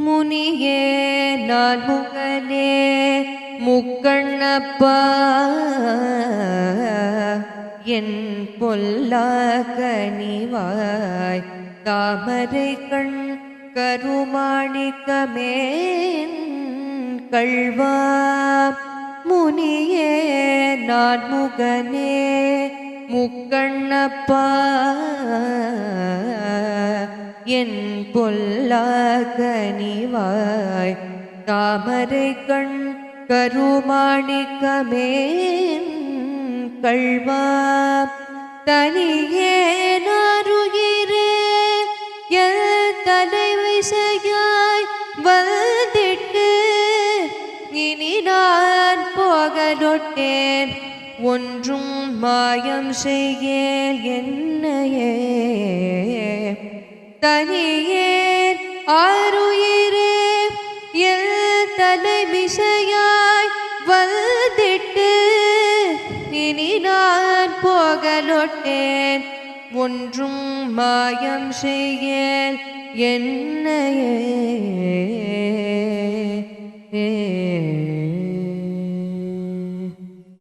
முனியே நான் முகனே முக்கண்ணப்பா என் பொல்லா கனிவாய் தாமரை கண் கருமாணிக்கமேன் கள்வா முனியே நான் முகனே முக்கண்ணப்பா என் பொல்லா கனிவாய் தாமரை கண் கருமாணிக்கமேன் கள்வா தனியே நாருயிரே என் தலைவிசையாய் வந்திட்டு இனி நான் போகலொட்டேன் ஒன்றும் மாயம் செய்யேல் என்னையே தனியே ஆருயிரே என் தலைவிசையாய் வந்திட்டு இனி நான் போகலொட்டேன் ஒன்றும் மாயம் செய்யேல் என்னையே